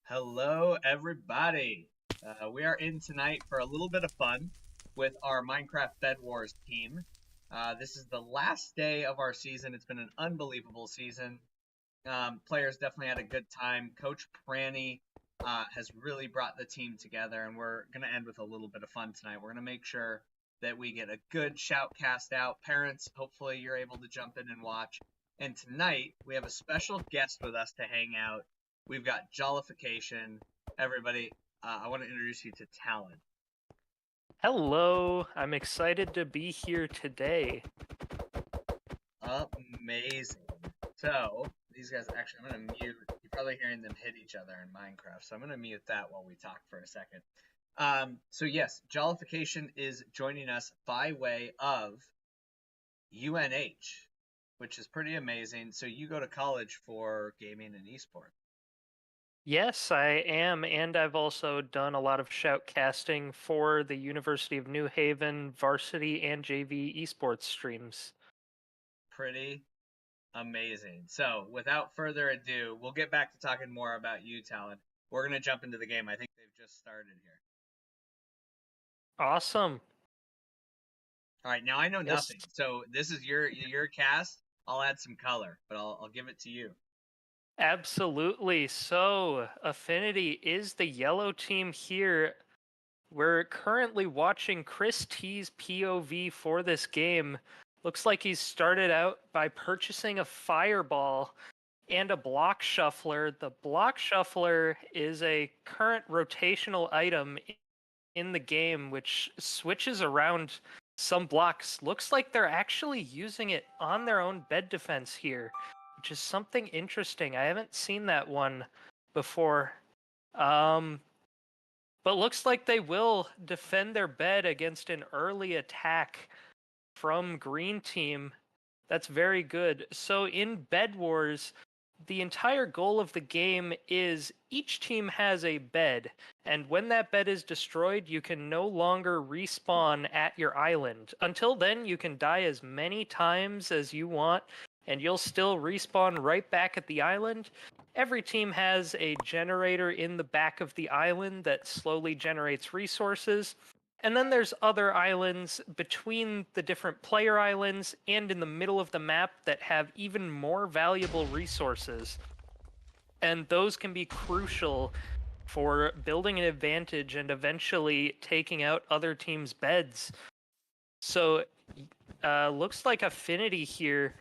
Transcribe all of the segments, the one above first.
Hello, everybody. We are in tonight for a little bit of fun with our Minecraft Bedwars team. This is the last day of our season. It's been an unbelievable season. Players definitely had a good time. Coach Pranny has really brought the team together, and we're going to end with a little bit of fun tonight. We're going to make sure that we get a good shout cast out. Parents, hopefully you're able to jump in and watch. And tonight, we have a special guest with us to hang out. We've got Jollification. Everybody, I want to introduce you to Talon. Hello, I'm excited to be here today. Amazing. So, these guys, actually, I'm going to mute. You're probably hearing them hit each other in Minecraft, so I'm going to mute that while we talk for a second. So yes, Jollification is joining us by way of UNH, which is pretty amazing. So you go to college for gaming and esports. Yes, I am, and I've also done a lot of shoutcasting for the University of New Haven varsity and JV esports streams. Pretty amazing. So without further ado, we'll get back to talking more about you, Talon. We're going to jump into the game. I think they've just started here. Awesome. All right, now I know Yes. nothing. So this is your cast. I'll add some color, but I'll give it to you. Absolutely. So, Affinity is the yellow team here. We're currently watching Chris T's POV for this game. Looks like he's started out by purchasing a fireball and a block shuffler. The block shuffler is a current rotational item in the game which switches around some blocks. Looks like they're actually using it on their own bed defense here, which is something interesting. I haven't seen that one before. But looks like they will defend their bed against an early attack from Green Team. That's very good. So in Bed Wars, the entire goal of the game is each team has a bed, and when that bed is destroyed, you can no longer respawn at your island. Until then, you can die as many times as you want, and you'll still respawn right back at the island. Every team has a generator in the back of the island that slowly generates resources. And then there's other islands between the different player islands and in the middle of the map that have even more valuable resources. And those can be crucial for building an advantage and eventually taking out other teams' beds. So, looks like Affinity here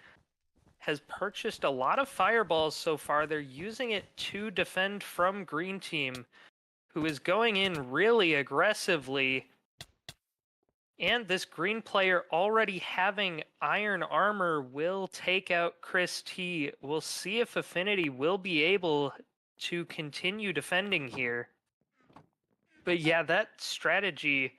has purchased a lot of fireballs so far. They're using it to defend from Green Team, who is going in really aggressively. And this green player already having iron armor will take out Chris T. We'll see if Affinity will be able to continue defending here. But yeah, that strategy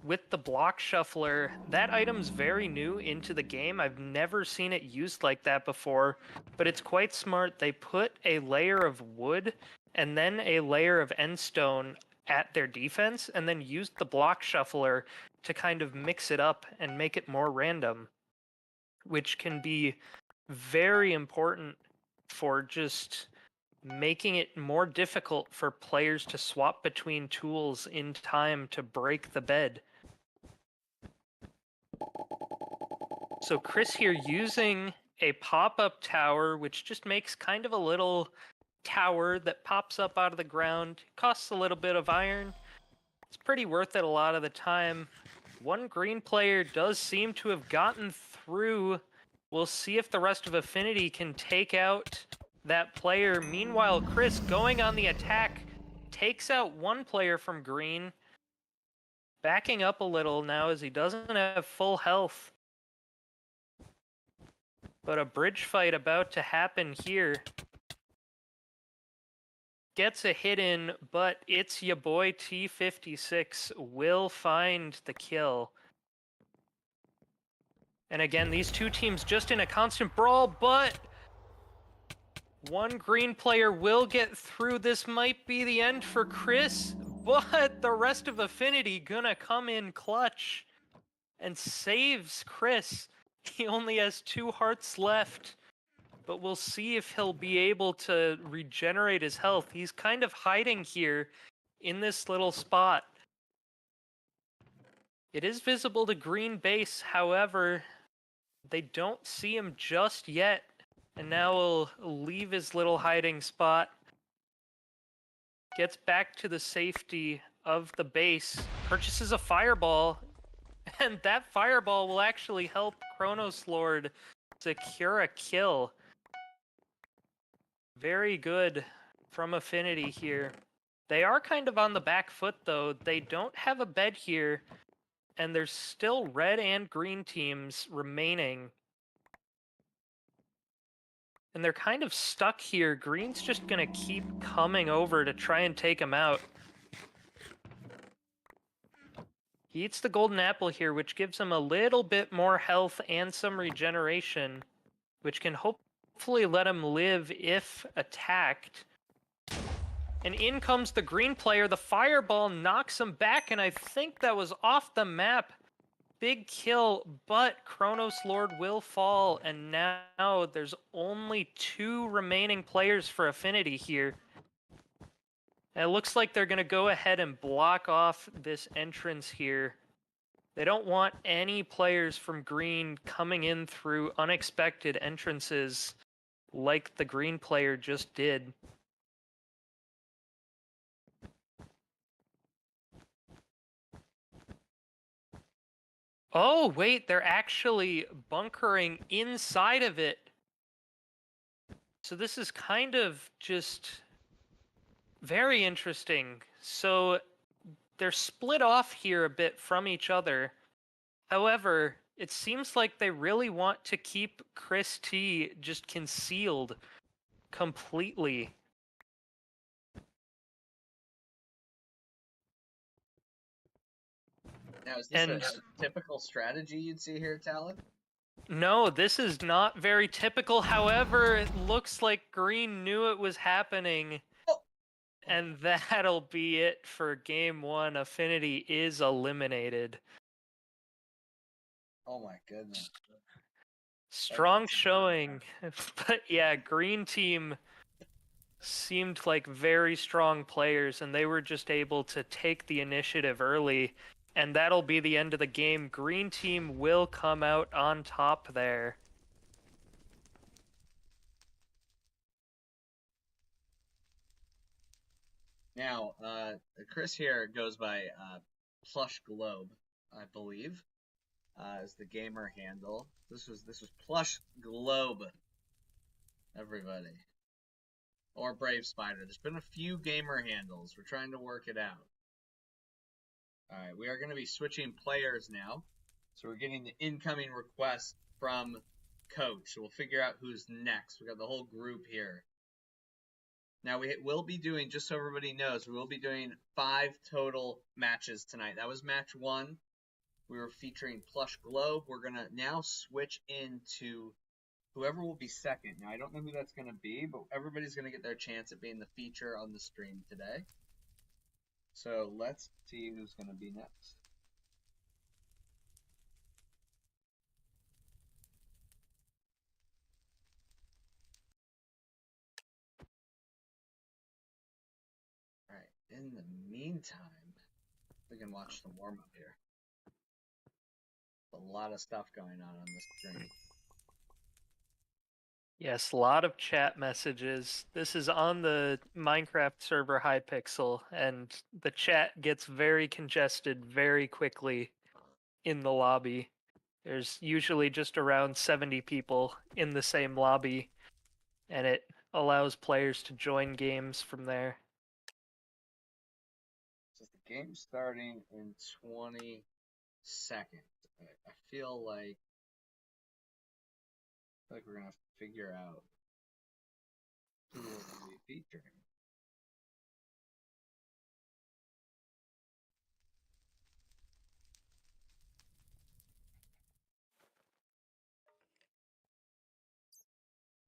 with the block shuffler, that item's very new into the game. I've never seen it used like that before, but it's quite smart. They put a layer of wood and then a layer of endstone at their defense, and then used the block shuffler to kind of mix it up and make it more random, which can be very important for just making it more difficult for players to swap between tools in time to break the bed. So Chris here using a pop-up tower, which just makes kind of a little tower that pops up out of the ground. Costs a little bit of iron. It's pretty worth it a lot of the time. One green player does seem to have gotten through. We'll see if the rest of Affinity can take out that player. Meanwhile, Chris going on the attack takes out one player from green. Backing up a little now as he doesn't have full health. But a bridge fight about to happen here. Gets a hit in, but it's your boy T56 will find the kill. And again, these two teams just in a constant brawl, but one green player will get through. This might be the end for Chris, but the rest of Affinity gonna come in clutch and saves Chris. He only has 2 hearts left. but we'll see if he'll be able to regenerate his health. He's kind of hiding here in this little spot. It is visible to green base, however, they don't see him just yet. And now he'll leave his little hiding spot. Gets back to the safety of the base. Purchases a fireball. And that fireball will actually help Kronos Lord secure a kill. Very good from Affinity here. They are kind of on the back foot, though. They don't have a bed here, and there's still red and green teams remaining. And they're kind of stuck here. Green's just going to keep coming over to try and take him out. He eats the golden apple here, which gives him a little bit more health and some regeneration, which can hopefully let him live if attacked. And in comes the green player. The fireball knocks him back, and I think that was off the map. Big kill, but Kronos Lord will fall, and now there's only 2 remaining players for Affinity here. And it looks like they're going to go ahead and block off this entrance here. They don't want any players from green coming in through unexpected entrances like the green player just did. Oh, wait, they're actually bunkering inside of it. So this is kind of just very interesting. So they're split off here a bit from each other. However, it seems like they really want to keep Chris T just concealed completely. Now, is this a typical strategy you'd see here, Talon? No, this is not very typical. However, it looks like Green knew it was happening. Oh. And that'll be it for game 1. Affinity is eliminated. Oh my goodness. Strong showing. But yeah, green team seemed like very strong players, and they were just able to take the initiative early. And that'll be the end of the game. Green team will come out on top there. Now, Chris here goes by Plush Globe, I believe, is the gamer handle. This was Plush Globe, everybody, or Brave Spider. There's been a few gamer handles. We're trying to work it out. All right, we are going to be switching players now, so we're getting the incoming request from Coach. So we'll figure out who's next. We got the whole group here. Now we will be doing, just so everybody knows, we will be doing 5 total matches tonight. That was match 1. We were featuring Plush Globe. We're going to now switch into whoever will be second. Now I don't know who that's going to be, but everybody's going to get their chance at being the feature on the stream today. So let's see who's going to be next. All right. In the meantime, we can watch some warm up here. A lot of stuff going on this stream. Yes, a lot of chat messages. This is on the Minecraft server Hypixel, and the chat gets very congested very quickly in the lobby. There's usually just around 70 people in the same lobby, and it allows players to join games from there. So the game's starting in 20 seconds. I feel like we're gonna have to figure out who we'll be featuring.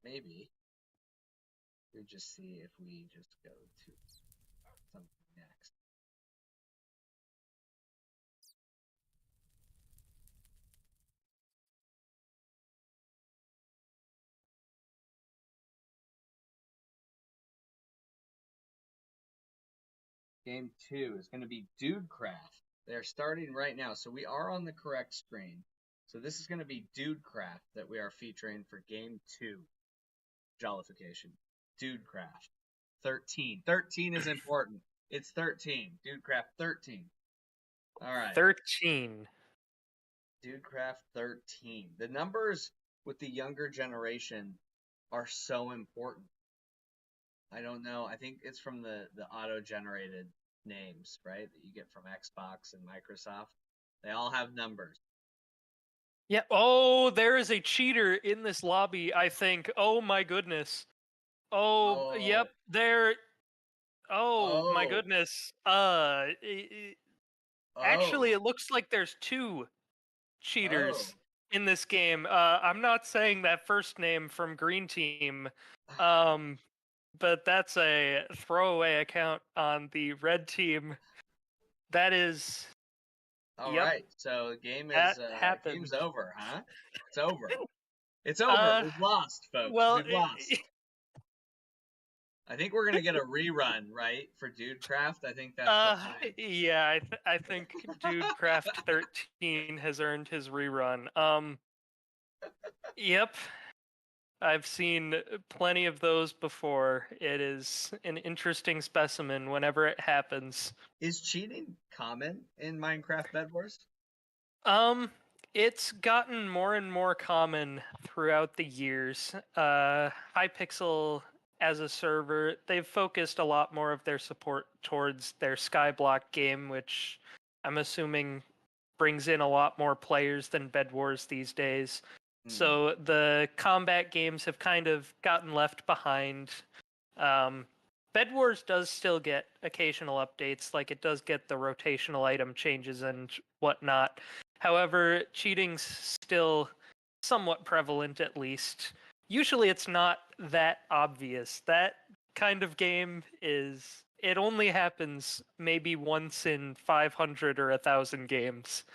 Maybe we just see if we just go to something next. Game 2 is going to be Dudecraft. They're starting right now, so we are on the correct screen. So this is going to be Dudecraft that we are featuring for Game 2. Jollification. Dudecraft. 13. 13 is important. It's 13. Dudecraft 13. All right. 13. Dudecraft 13. The numbers with the younger generation are so important. I don't know. I think it's from the auto-generated names, right? That you get from Xbox and Microsoft. They all have numbers. Yeah. Oh, there is a cheater in this lobby, I think. Oh my goodness. Oh, yep. Oh, There. Oh my oh, goodness. Actually, oh, it looks like there's two oh. cheaters in this game. I'm not saying that first name from Green Team, um, but that's a throwaway account on the Red Team. That is, All yep, right. So game that is game's happened. over, huh? It's over. It's over. Uh, We've lost, folks. well, We've lost. I think we're gonna get a rerun, right, for Dudecraft. I think that's the plan. yeah, I think Dude Craft 13 has earned his rerun. Yep. I've seen plenty of those before. It is an interesting specimen whenever it happens. Is cheating common in Minecraft Bed Wars? Um, it's gotten more and more common throughout the years. Hypixel as a server, they've focused a lot more of their support towards their Skyblock game, which I'm assuming brings in a lot more players than Bed Wars these days. Hmm. So the combat games have kind of gotten left behind. Um, Bed Wars does still get occasional updates, like it does get the rotational item changes and whatnot. However, cheating's still somewhat prevalent, at least. Usually it's not that obvious. That kind of game is. It only happens maybe once in 500 or 1,000 games.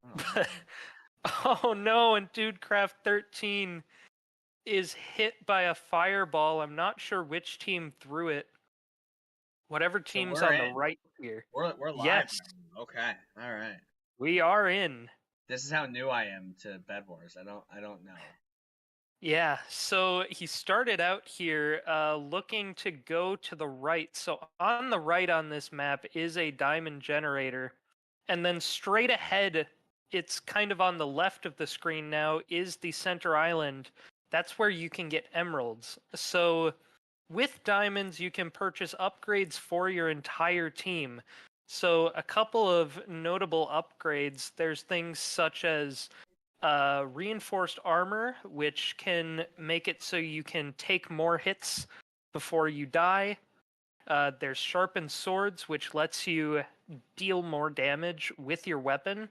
Oh no. Oh no, and Dudecraft 13 is hit by a fireball. I'm not sure which team threw it. Whatever So team's we're on the in. right here. We're live Yes, now. Okay. All right. we are in. This is how new I am to Bed Wars. I don't know. Yeah, so he started out here looking to go to the right. So on the right on this map is a diamond generator. And then straight ahead, it's kind of on the left of the screen now, is the center island. That's where you can get emeralds. So with diamonds, you can purchase upgrades for your entire team. So a couple of notable upgrades, there's things such as reinforced armor, which can make it so you can take more hits before you die. There's sharpened swords, which lets you deal more damage with your weapon.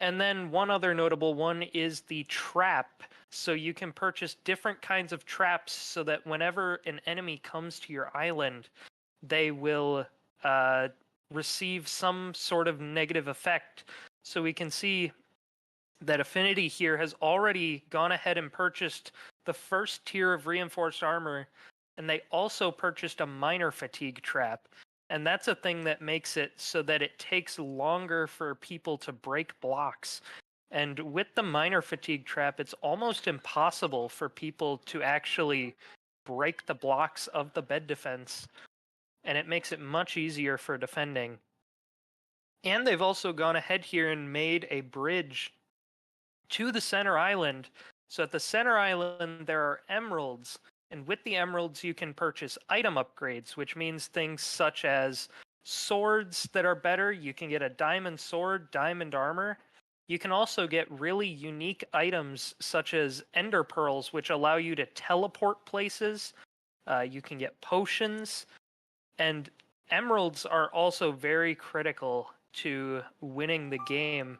And then one other notable one is the trap. So you can purchase different kinds of traps so that whenever an enemy comes to your island, they will receive some sort of negative effect. So we can see that Affinity here has already gone ahead and purchased the first tier of reinforced armor, and they also purchased a minor fatigue trap. And that's a thing that makes it so that it takes longer for people to break blocks. And with the minor fatigue trap, it's almost impossible for people to actually break the blocks of the bed defense. And it makes it much easier for defending. And they've also gone ahead here and made a bridge to the center island. So at the center island, there are emeralds. And with the emeralds, you can purchase item upgrades, which means things such as swords that are better. You can get a diamond sword, diamond armor. You can also get really unique items such as ender pearls, which allow you to teleport places. You can get potions. And emeralds are also very critical to winning the game.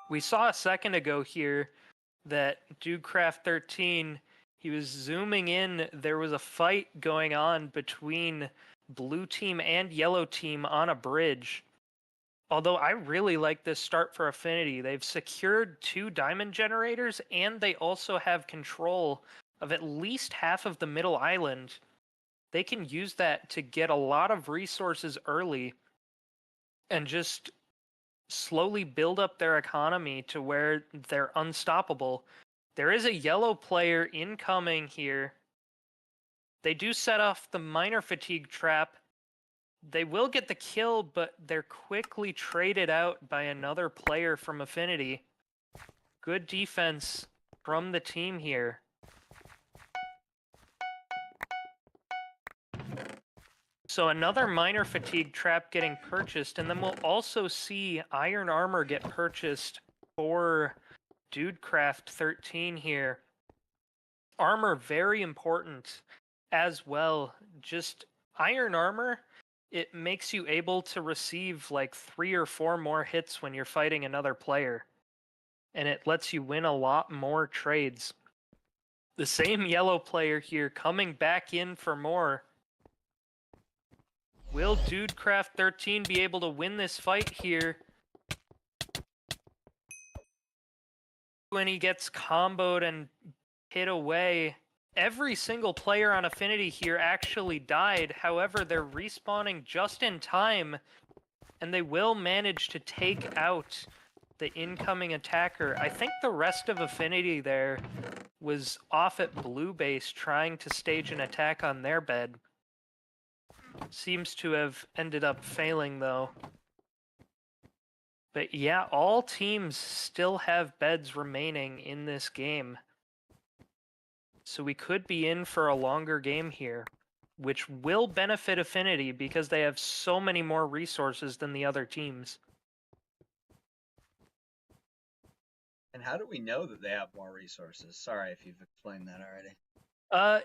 We saw a second ago here that Dudecraft 13, he was zooming in. There was a fight going on between blue team and yellow team on a bridge. Although I really like this start for Affinity. They've secured 2 diamond generators and they also have control of at least half of the middle island. they can use that to get a lot of resources early and just slowly build up their economy to where they're unstoppable. There is a yellow player incoming here. They do set off the minor fatigue trap. They will get the kill, but they're quickly traded out by another player from Affinity. Good defense from the team here. So another minor fatigue trap getting purchased, and then we'll also see iron armor get purchased for Dudecraft 13 here. Armor, very important as well. Just iron armor, it makes you able to receive like 3 or 4 more hits when you're fighting another player. And it lets you win a lot more trades. The same yellow player here coming back in for more. Will Dudecraft 13 be able to win this fight here? When he gets comboed and hit away, every single player on Affinity here actually died. However, they're respawning just in time, and they will manage to take out the incoming attacker. I think the rest of Affinity there was off at blue base trying to stage an attack on their bed. Seems to have ended up failing, though. But yeah, all teams still have beds remaining in this game. So we could be in for a longer game here, which will benefit Affinity because they have so many more resources than the other teams. And how do we know that they have more resources? Sorry if you've explained that already.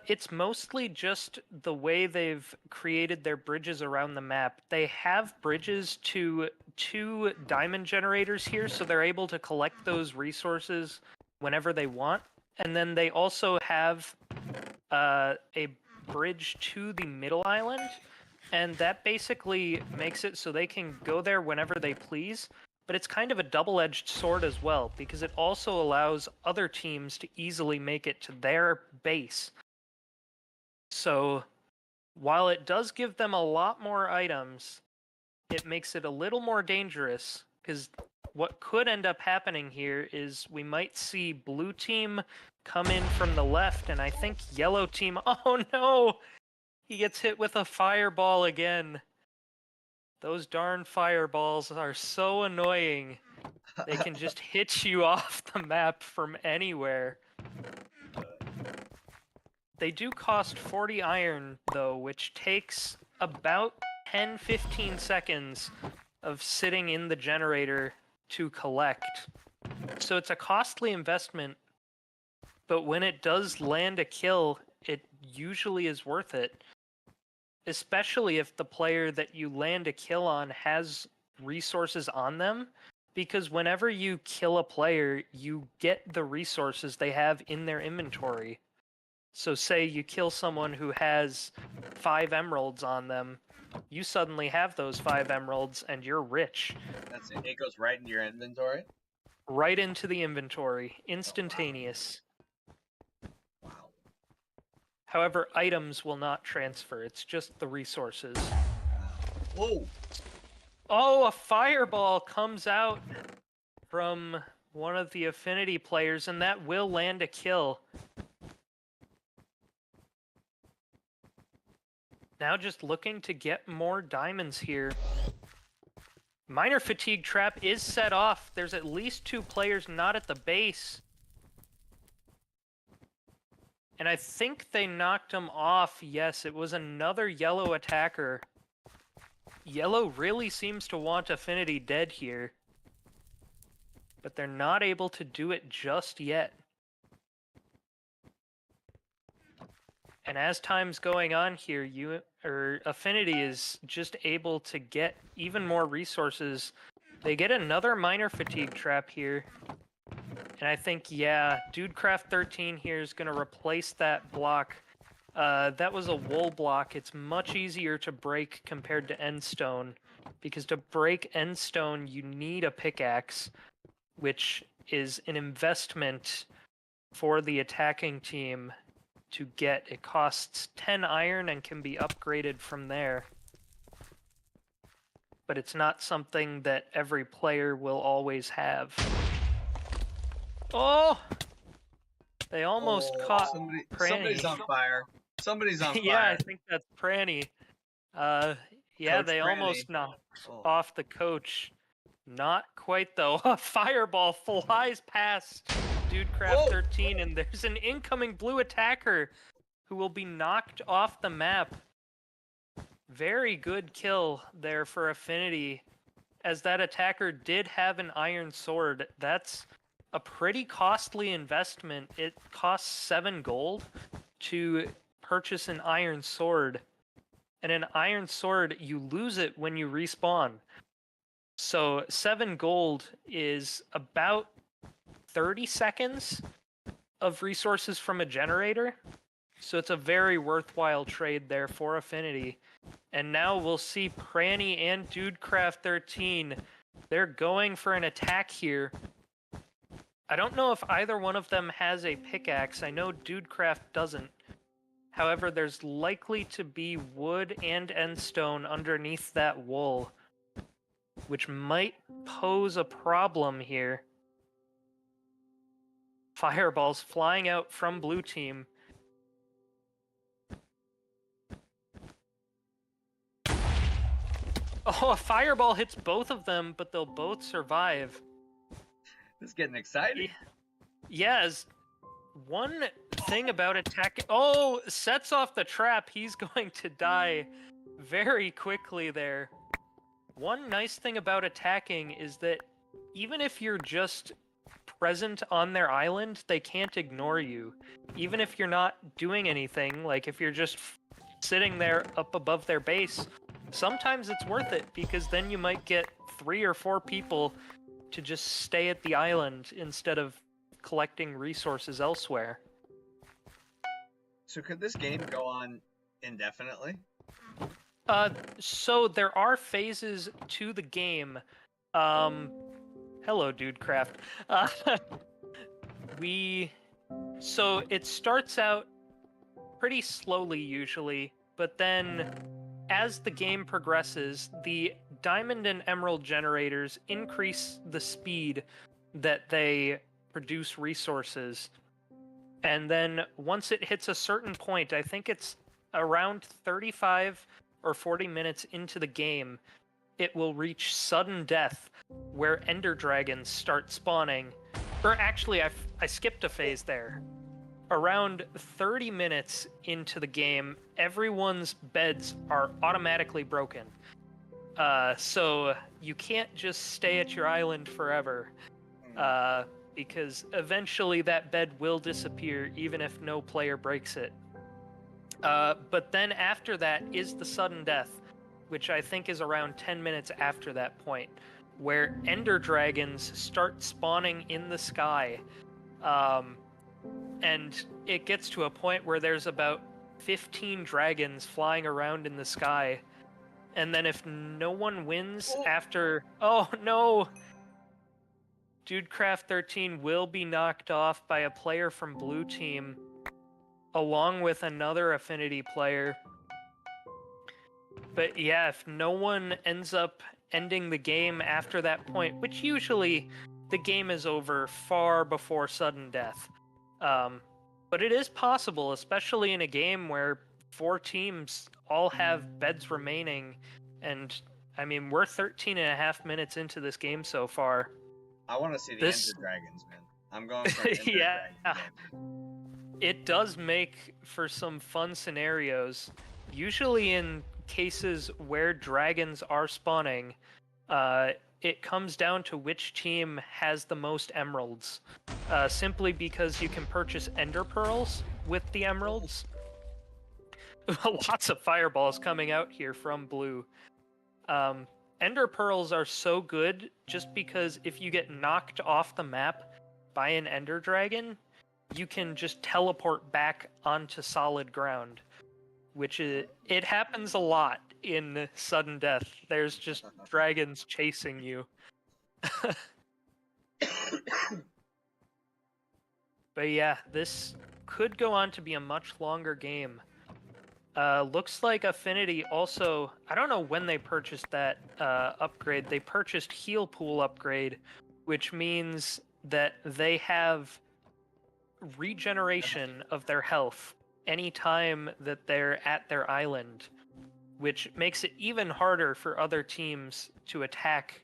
It's mostly just the way they've created their bridges around the map. They have bridges to 2 diamond generators here, so they're able to collect those resources whenever they want. And then they also have a bridge to the middle island, and that basically makes it so they can go there whenever they please. But it's kind of a double-edged sword as well, because it also allows other teams to easily make it to their base. So, while it does give them a lot more items, it makes it a little more dangerous, because what could end up happening here is we might see blue team come in from the left, and I think yellow team... Oh no! He gets hit with a fireball again. Those darn fireballs are so annoying. They can just hit you off the map from anywhere. They do cost 40 iron, though, which takes about 10-15 seconds of sitting in the generator to collect. So it's a costly investment, but when it does land a kill, it usually is worth it. Especially if the player that you land a kill on has resources on them, because whenever you kill a player, you get the resources they have in their inventory. So say you kill someone who has 5 emeralds on them, you suddenly have those 5 emeralds and you're rich. That's it. It goes right into your inventory? Right into the inventory. Instantaneous. Wow. However, items will not transfer. It's just the resources. Whoa! Oh, a fireball comes out from one of the Affinity players, and that will land a kill. Now just looking to get more diamonds here. Minor fatigue trap is set off. There's at least 2 players not at the base. And I think they knocked him off. Yes, it was another yellow attacker. Yellow really seems to want Affinity dead here. But they're not able to do it just yet. And as time's going on here, Affinity is just able to get even more resources. They get another minor fatigue trap here. And I think, yeah, Dudecraft 13 here is going to replace that block. That was a wool block. It's much easier to break compared to endstone. Because to break endstone, you need a pickaxe, which is an investment for the attacking team to get. It costs 10 iron and can be upgraded from there. But it's not something that every player will always have. Oh! They almost caught Pranny. Somebody's on fire. Somebody's on fire. Yeah, I think that's Pranny. Yeah, Coach they Pranny. almost knocked off the coach. Not quite though. A fireball flies past Dudecraft 13, and there's an incoming blue attacker who will be knocked off the map. Very good kill there for Affinity, as that attacker did have an iron sword. That's a pretty costly investment. It costs 7 gold to purchase an iron sword. And an iron sword, you lose it when you respawn. So 7 gold is about 30 seconds of resources from a generator. So it's a very worthwhile trade there for Affinity. And now we'll see Pranny and Dudecraft 13. They're going for an attack here. I don't know if either one of them has a pickaxe. I know Dudecraft doesn't. However, there's likely to be wood and endstone underneath that wool, which might pose a problem here. Fireballs flying out from blue team. Oh, a fireball hits both of them, but they'll both survive. This is getting exciting. Yes. One thing about attack... Oh, sets off the trap. He's going to die very quickly there. One nice thing about attacking is that even if you're just present on their island, they can't ignore you. Even if you're not doing anything, like if you're just sitting there up above their base, sometimes it's worth it, because then you might get 3 or 4 people to just stay at the island instead of collecting resources elsewhere. So could this game go on indefinitely? So there are phases to the game. Hello, Dudecraft. So it starts out pretty slowly usually, but then as the game progresses, the diamond and emerald generators increase the speed that they produce resources. And then once it hits a certain point, I think it's around 35 or 40 minutes into the game, it will reach sudden death, where ender dragons start spawning. Or actually, I skipped a phase there. Around 30 minutes into the game, everyone's beds are automatically broken. So you can't just stay at your island forever, because eventually that bed will disappear even if no player breaks it. But then after that is the sudden death, which I think is around 10 minutes after that point, where ender dragons start spawning in the sky. And it gets to a point where there's about 15 dragons flying around in the sky. And then if no one wins after... Oh, no! Dudecraft 13 will be knocked off by a player from blue team, along with another Affinity player. But yeah, if no one ends up ending the game after that point, which usually the game is over far before sudden death. But it is possible, especially in a game where 4 teams all have beds remaining. And, I mean, we're 13 and a half minutes into this game so far. I want to see the Ender Dragons, man. I'm going for an Ender Dragon game. It does make for some fun scenarios. Usually in cases where dragons are spawning, it comes down to which team has the most emeralds. Simply because you can purchase ender pearls with the emeralds. Lots of fireballs coming out here from blue. Ender pearls are so good just because if you get knocked off the map by an ender dragon, you can just teleport back onto solid ground. Which it happens a lot in sudden death. There's just dragons chasing you. But yeah, this could go on to be a much longer game. Looks like Affinity also, I don't know when they purchased that upgrade. They purchased Heal Pool upgrade, which means that they have regeneration of their health anytime that they're at their island, which makes it even harder for other teams to attack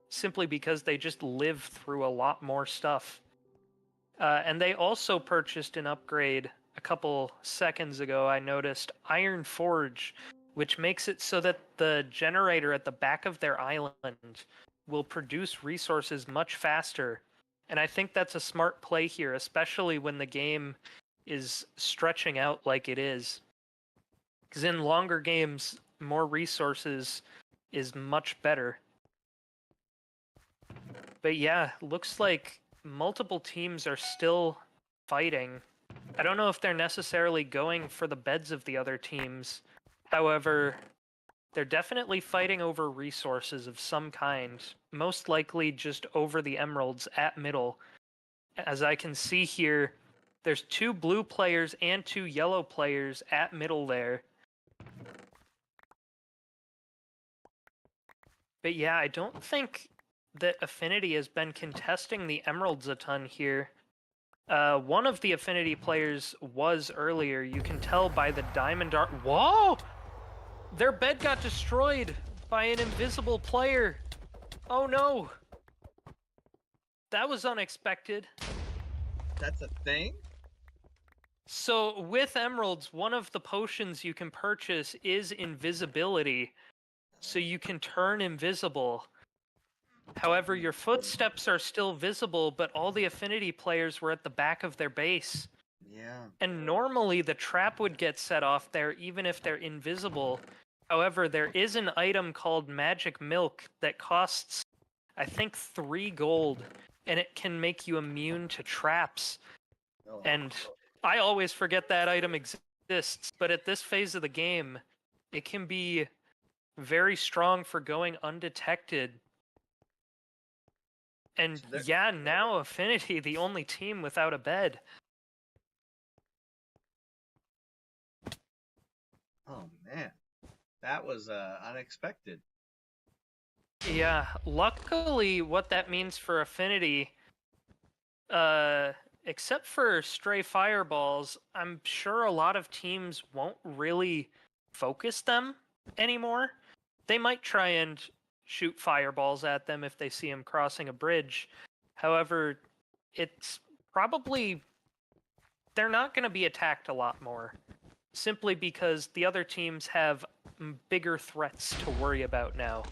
simply because they just live through a lot more stuff. And they also purchased an upgrade a couple seconds ago. I noticed Iron Forge, which makes it so that the generator at the back of their island will produce resources much faster. And I think that's a smart play here, especially when the game is stretching out like it is. Because in longer games, more resources is much better. But yeah, looks like multiple teams are still fighting. I don't know if they're necessarily going for the beds of the other teams. However, they're definitely fighting over resources of some kind, most likely just over the emeralds at middle. As I can see here, there's 2 blue players and 2 yellow players at middle there. But yeah, I don't think that Affinity has been contesting the emeralds a ton here. One of the Affinity players was earlier. You can tell by the diamond art. Whoa! Their bed got destroyed by an invisible player. Oh no! That was unexpected. That's a thing? So with emeralds, one of the potions you can purchase is invisibility. So you can turn invisible. However, your footsteps are still visible, but all the Affinity players were at the back of their base. Yeah. And normally the trap would get set off there even if they're invisible. However, there is an item called Magic Milk that costs, I think, 3 gold, and it can make you immune to traps. Oh. And I always forget that item exists, but at this phase of the game, it can be very strong for going undetected. And So yeah, now Affinity, the only team without a bed. oh man, that was unexpected. Yeah, luckily what that means for Affinity, except for stray fireballs, I'm sure a lot of teams won't really focus them anymore. They might try and shoot fireballs at them if they see them crossing a bridge. However, it's probably they're not going to be attacked a lot more, simply because the other teams have bigger threats to worry about now.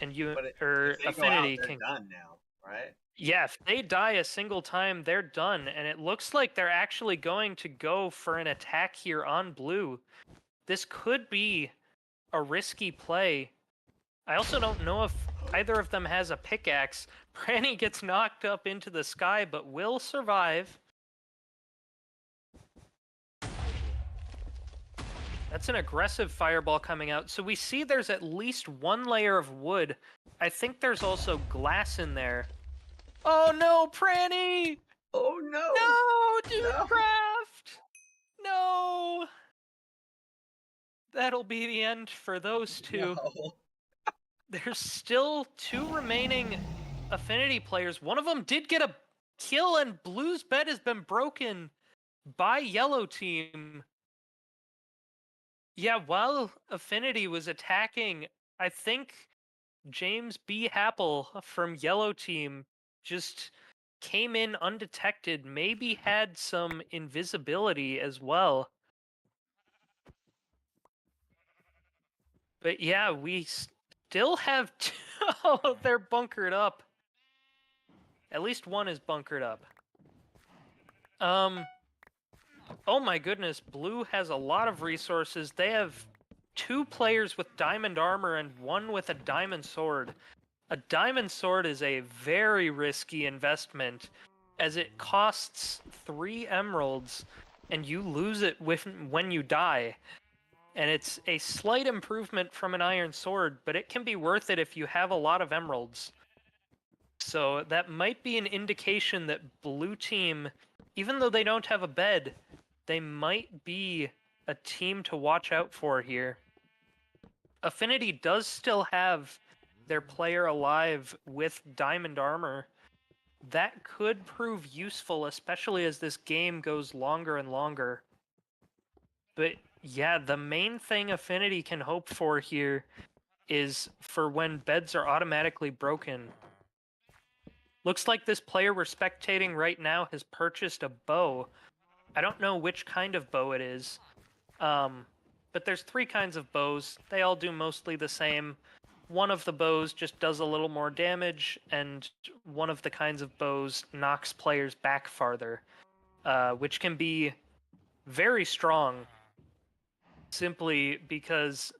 And If they go out, Affinity they're can. done now, right? Yeah, if they die a single time, they're done. And it looks like they're actually going to go for an attack here on blue. This could be a risky play. I also don't know if either of them has a pickaxe. Pranny gets knocked up into the sky, but will survive. That's an aggressive fireball coming out. So we see there's at least 1 layer of wood. I think there's also glass in there. Oh no, Pranny! Oh no! No, Dude No. Craft! No! That'll be the end for those 2. No. There's still 2 remaining Affinity players. One of them did get a kill, and Blue's bed has been broken by Yellow Team. Yeah, while Affinity was attacking, I think James B. Happel from Yellow Team just came in undetected, maybe had some invisibility as well. But yeah, we still have two. Oh, they're bunkered up. At least one is bunkered up. Oh my goodness, Blue has a lot of resources. They have 2 players with diamond armor and 1 with a diamond sword. A diamond sword is a very risky investment, as it costs 3 emeralds, and you lose it when you die. And it's a slight improvement from an iron sword, but it can be worth it if you have a lot of emeralds. So that might be an indication that Blue Team even though they don't have a bed, they might be a team to watch out for here. Affinity does still have their player alive with diamond armor. That could prove useful, especially as this game goes longer and longer. But yeah, the main thing Affinity can hope for here is for when beds are automatically broken. Looks like this player we're spectating right now has purchased a bow. I don't know which kind of bow it is, but there's 3 kinds of bows. They all do mostly the same. One of the bows just does a little more damage, and one of the kinds of bows knocks players back farther, which can be very strong simply because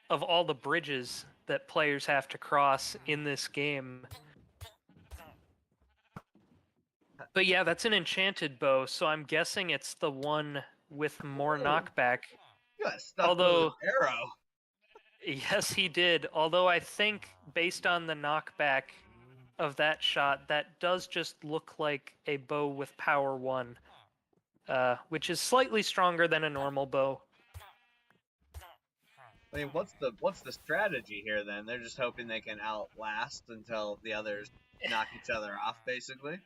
of all the bridges that players have to cross in this game. But yeah, that's an enchanted bow, so I'm guessing it's the one with more knockback. You got stuck with an Although, arrow. yes, he did. Although I think, based on the knockback of that shot, that does just look like a bow with power 1, which is slightly stronger than a normal bow. I mean, what's the strategy here then? They're just hoping they can outlast until the others knock each other off, basically.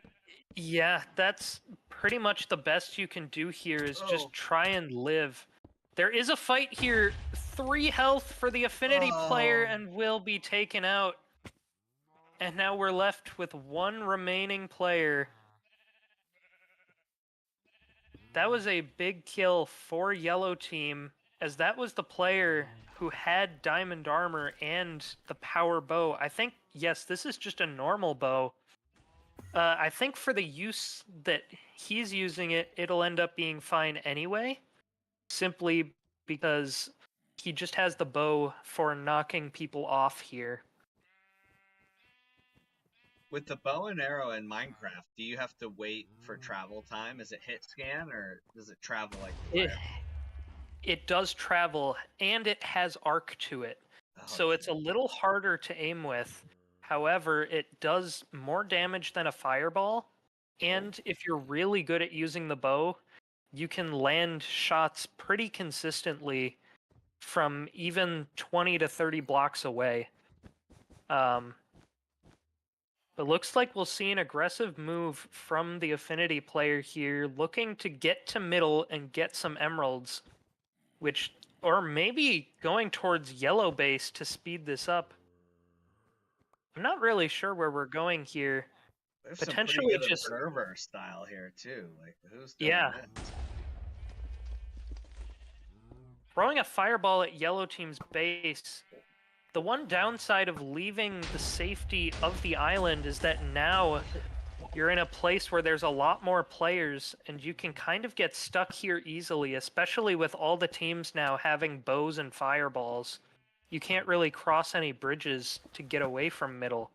Yeah, that's pretty much the best you can do here is just try and live. There is a fight here. 3 health for the Affinity player and will be taken out. And now we're left with 1 remaining player. That was a big kill for Yellow Team, as that was the player who had diamond armor and the power bow. I think, yes, this is just a normal bow. I think for the use that he's using it, it'll end up being fine anyway, simply because he just has the bow for knocking people off here. With the bow and arrow in Minecraft, do you have to wait for travel time? Is it hit scan or does it travel like fire? It does travel, and it has arc to it. So it's a little harder to aim with. However, it does more damage than a fireball. And if you're really good at using the bow, you can land shots pretty consistently from even 20 to 30 blocks away. It looks like we'll see an aggressive move from the Affinity player here, looking to get to middle and get some emeralds, which, or maybe going towards yellow base to speed this up. I'm not really sure where we're going here. There's some pretty Potentially good just observer style here too. Like who's doing yeah, this? throwing a fireball at yellow team's base. The one downside of leaving the safety of the island is that now you're in a place where there's a lot more players and you can kind of get stuck here easily, especially with all the teams now having bows and fireballs. You can't really cross any bridges to get away from middle.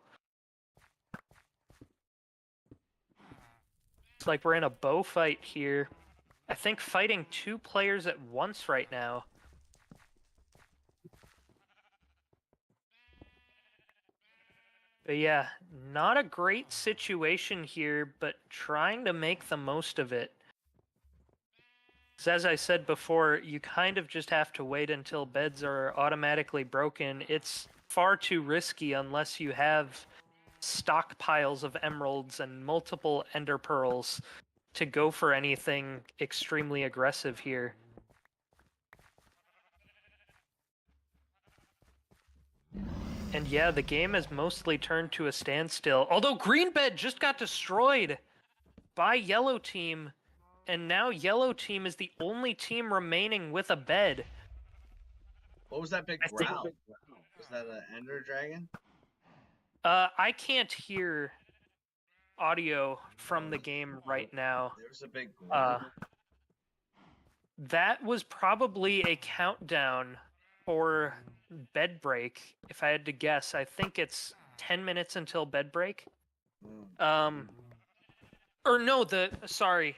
It's like we're in a bow fight here. I think fighting 2 players at once right now. But yeah, not a great situation here, but trying to make the most of it. As I said before, you kind of just have to wait until beds are automatically broken. It's far too risky unless you have stockpiles of emeralds and multiple ender pearls to go for anything extremely aggressive here. And yeah, the game has mostly turned to a standstill. Although Green Bed just got destroyed by Yellow Team, and now Yellow Team is the only team remaining with a bed. What was that big growl? Was that an ender dragon? I can't hear audio from the game right now. There's a big growl. That was probably a countdown for bed break, if I had to guess. I think it's 10 minutes until bed break. Or no, sorry.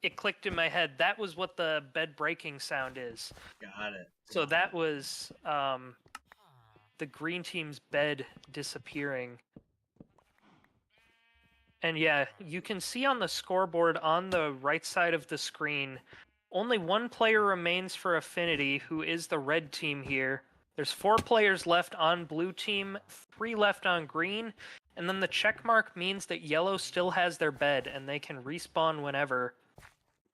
It clicked in my head. That was what the bed breaking sound is. Got it. So that was the green team's bed disappearing. And yeah, you can see on the scoreboard on the right side of the screen, only one player remains for Affinity, who is the red team here. There's 4 players left on blue team, 3 left on green, and then the check mark means that yellow still has their bed and they can respawn whenever.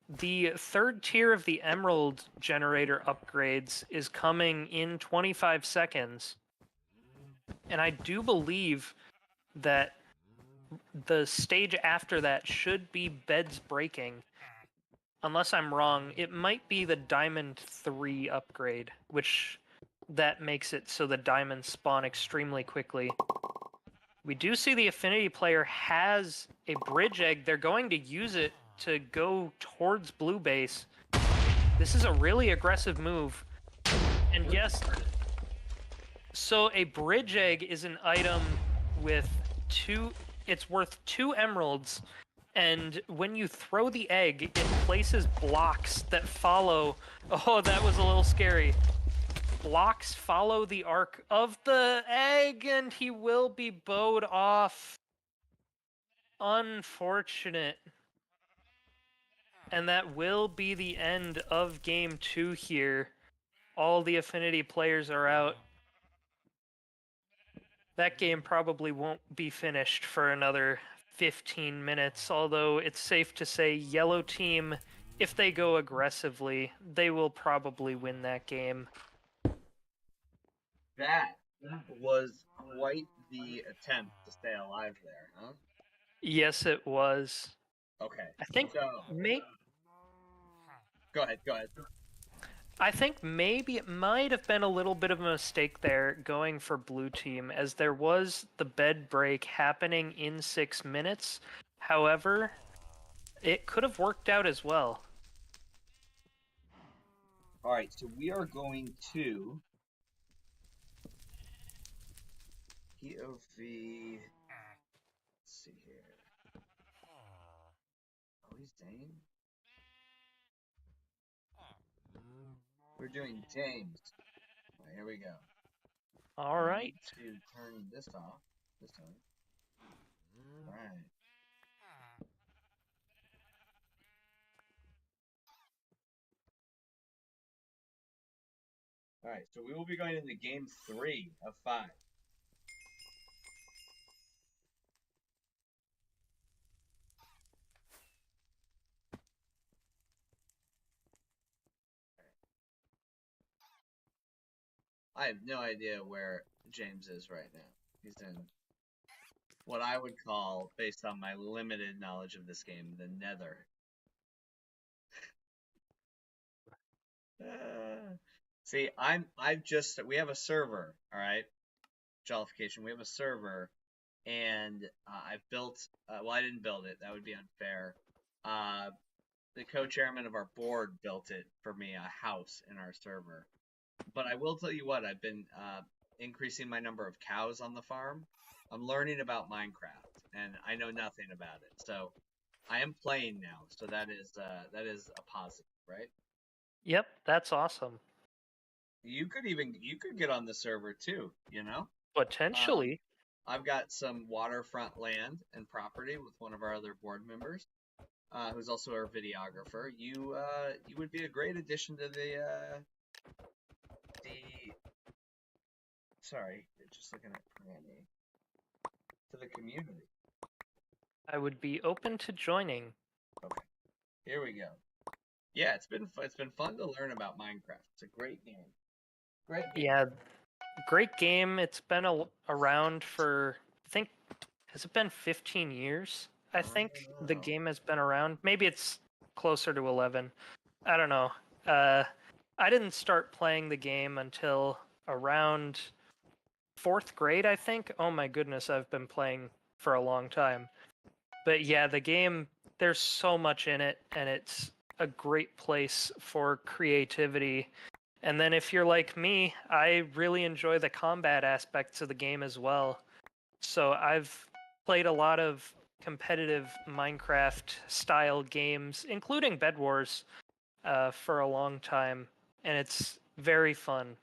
The third tier of the Emerald generator upgrades is coming in 25 seconds, and I do believe that the stage after that should be beds breaking. Unless I'm wrong, it might be the Diamond 3 upgrade, which that makes it so the diamonds spawn extremely quickly. We do see the Affinity player has a bridge egg. They're going to use it to go towards blue base. This is a really aggressive move. And yes, so a bridge egg is an item with it's worth 2 emeralds, and when you throw the egg, it places blocks that follow. Oh, that was a little scary. Blocks follow the arc of the egg, and he will be bowed off. Unfortunate. And that will be the end of game 2 here. All the Affinity players are out. That game probably won't be finished for another 15 minutes, although it's safe to say yellow team, if they go aggressively, they will probably win that game. That was quite the attempt to stay alive there, huh? Yes, it was. Okay, I think so may go ahead, go ahead. I think maybe it might have been a little bit of a mistake there going for blue team, as there was the bed break happening in 6 minutes. However, it could have worked out as well. All right, so we are going to POV. Let's see here. Oh, he's Dane. We're doing James. All right, here we go. All I right. need to turn this off this time. All right. All right, so we will be going into game 3 of 5. I have no idea where James is right now. He's in what I would call, based on my limited knowledge of this game, the Nether. See, we have a server, all right? Jollification. We have a server, and I've built. Well, I didn't build it. That would be unfair. Uh, the co-chairman of our board built it for me, a house in our server. But I will tell you what, I've been increasing my number of cows on the farm. I'm learning about Minecraft, and I know nothing about it. So I am playing now. So that is a positive, right? Yep, that's awesome. You could get on the server too, you know? Potentially. I've got some waterfront land and property with one of our other board members, who's also our videographer. You would be a great addition to the sorry, just looking at Granny, to the community. I would be open to joining. Okay, here we go. Yeah, it's been fun to learn about Minecraft. It's a great game. Great game. Yeah, great game. It's been around for, I think, has it been 15 years? I think the game has been around. Maybe it's closer to 11. I don't know. I didn't start playing the game until around 4th grade, I think. Oh my goodness, I've been playing for a long time. But yeah, the game, there's so much in it, and it's a great place for creativity. And then if you're like me, I really enjoy the combat aspects of the game as well. So I've played a lot of competitive Minecraft style games, including Bedwars, for a long time, and it's very fun.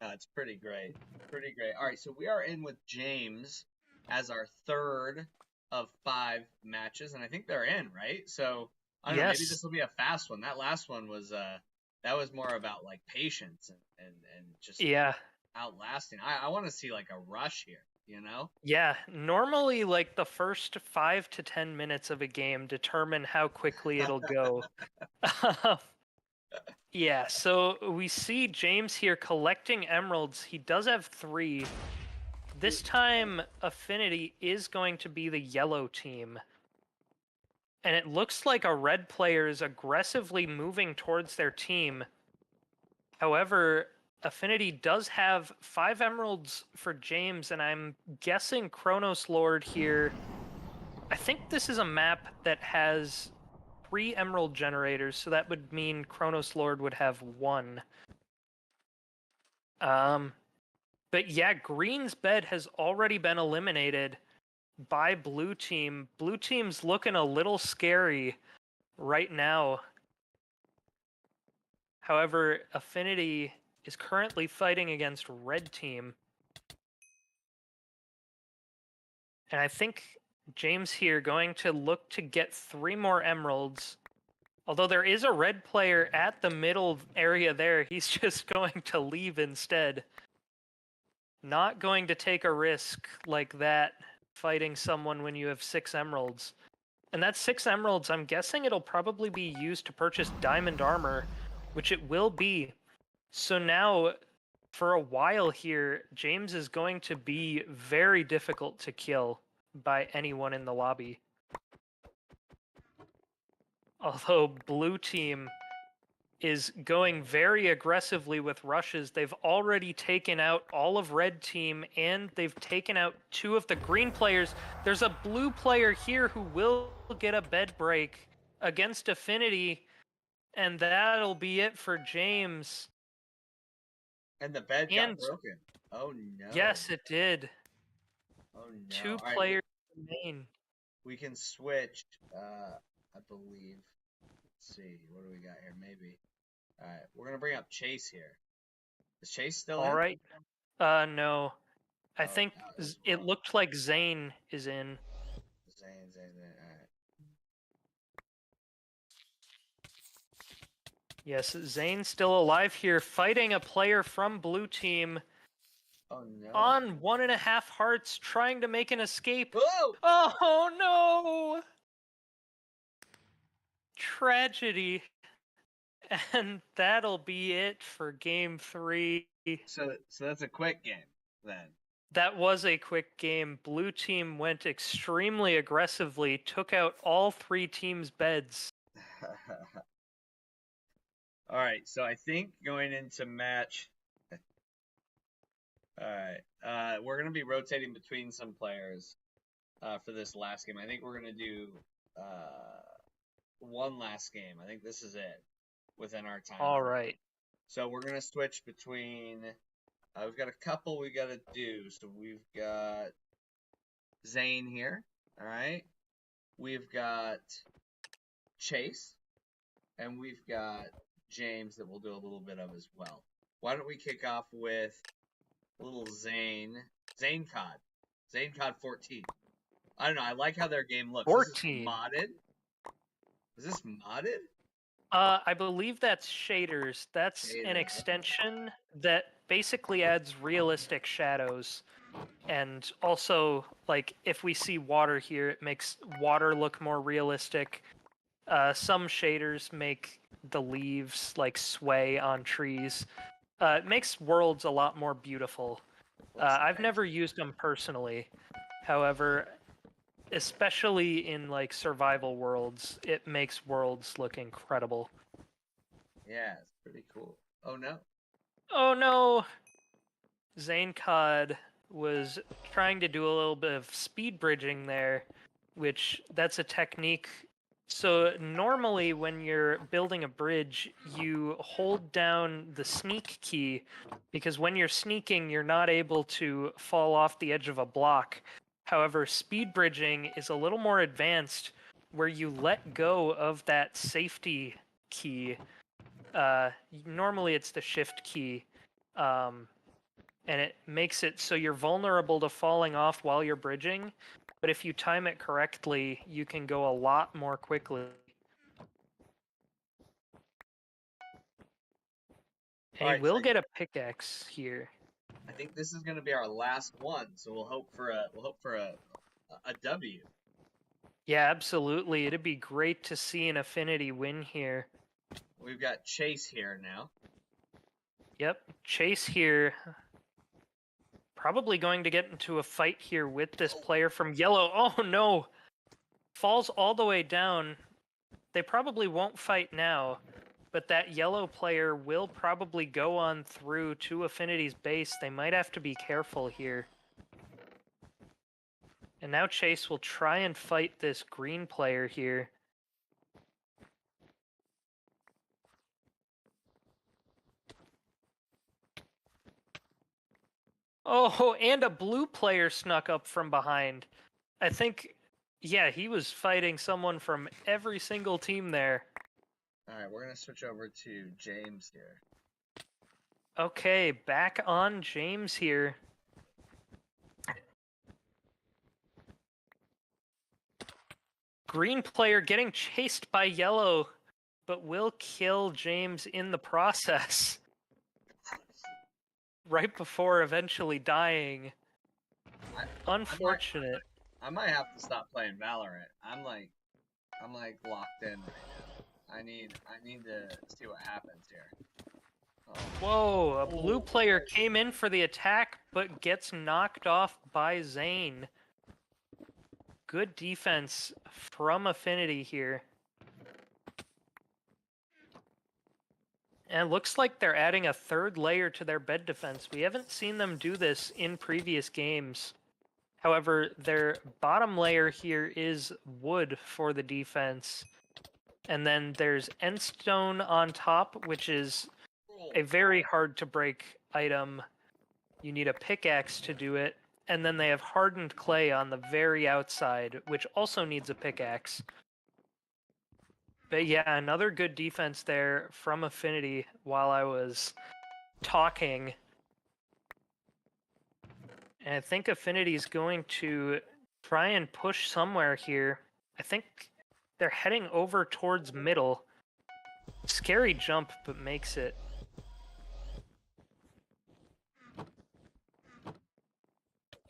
It's pretty great. Pretty great. All right, so we are in with James as our third of 5 matches, and I think they're in, right? So I don't know, maybe Yes. this will be a fast one. That last one was that was more about like patience and just Yeah. outlasting. I want to see like a rush here, you know? Yeah. Normally, like the first 5 to 10 minutes of a game determine how quickly it'll go. Yeah, so we see James here collecting emeralds. He does have 3. This time, Affinity is going to be the yellow team. And it looks like a red player is aggressively moving towards their team. However, Affinity does have 5 emeralds for James, and I'm guessing Chronos Lord here. I think this is a map that has 3 emerald generators, so that would mean Chronos Lord would have 1. But yeah, Green's bed has already been eliminated by Blue Team. Blue Team's looking a little scary right now. However, Affinity is currently fighting against Red Team. And I think James here going to look to get 3 more emeralds. Although there is a red player at the middle area there, he's just going to leave instead. Not going to take a risk like that fighting someone when you have 6 emeralds. And that's 6 emeralds. I'm guessing it'll probably be used to purchase diamond armor, which it will be. So now, for a while here, James is going to be very difficult to kill by anyone in the lobby. Although Blue Team is going very aggressively with rushes. They've already taken out all of Red Team, and they've taken out 2 of the green players. There's a blue player here who will get a bed break against Affinity, and that'll be it for James. And the bed got And broken. Oh no. yes, it did. Oh no. 2 All right, players remain. we can switch. I believe. Let's see. What do we got here? Maybe. All right, we're gonna bring up Chase here. Is Chase still All in? right. No. I Oh, think out as it well. looked like Zane is in. Zane. All right. Yes, Zane's still alive here, fighting a player from Blue Team Oh no. on 1.5 hearts, trying to make an escape. Whoa! Oh no! Tragedy. And that'll be it for game 3. So that's a quick game then. That was a quick game. Blue Team went extremely aggressively, took out all 3 teams' beds. All right, so I think going into match. All right, we're gonna be rotating between some players for this last game. I think we're gonna do one last game. I think this is it within our time All frame. right. So we're gonna switch between. We've got a couple we gotta do. So we've got Zane here. All right. We've got Chase, and we've got James that we'll do a little bit of as well. Why don't we kick off with little Zane Cod. Zane Cod 14. I don't know. I like how their game looks. 14. This is modded. Is this modded? I believe that's shaders. That's an Shader. extension that basically adds realistic shadows. And also, like, if we see water here, it makes water look more realistic. Some shaders make the leaves, like, sway on trees. It makes worlds a lot more beautiful. I've never used them personally. However, especially in, like, survival worlds, it makes worlds look incredible. Yeah, it's pretty cool. Oh no. Oh no! Zane Cod was trying to do a little bit of speed bridging there, which that's a technique. So normally when you're building a bridge, you hold down the sneak key because when you're sneaking, you're not able to fall off the edge of a block. However, speed bridging is a little more advanced where you let go of that safety key. Normally it's the shift key. And it makes it so you're vulnerable to falling off while you're bridging. but if you time it correctly, you can go a lot more quickly. And he Alright, so will get a pickaxe here. I think this is gonna be our last one, so we'll hope for a W. Yeah, absolutely. It'd be great to see an Affinity win here. We've got Chase here now. Yep, Chase here. Probably going to get into a fight here with this player from yellow. Oh no! Falls all the way down. They probably won't fight now, but that yellow player will probably go on through to Affinity's base. They might have to be careful here. And now Chase will try and fight this green player here. Oh, and a blue player snuck up from behind. I think, yeah, he was fighting someone from every single team there. Alright, we're gonna switch over to James here. Okay, back on James here. Green player getting chased by yellow, but will kill James in the process. Right before eventually dying. Unfortunate. I might have to stop playing Valorant. I'm like locked in right now. I need to see what happens here. Oh. Whoa, a blue player came in for the attack, but gets knocked off by Zane. Good defense from Affinity here. And it looks like they're adding a third layer to their bed defense. We haven't seen them do this in previous games. However, their bottom layer here is wood for the defense. And then there's endstone on top, which is a very hard to break item. You need a pickaxe to do it. And then they have hardened clay on the very outside, which also needs a pickaxe. But yeah, another good defense there from Affinity while I was talking. And I think Affinity is going to try and push somewhere here. I think they're heading over towards middle. Scary jump, but makes it.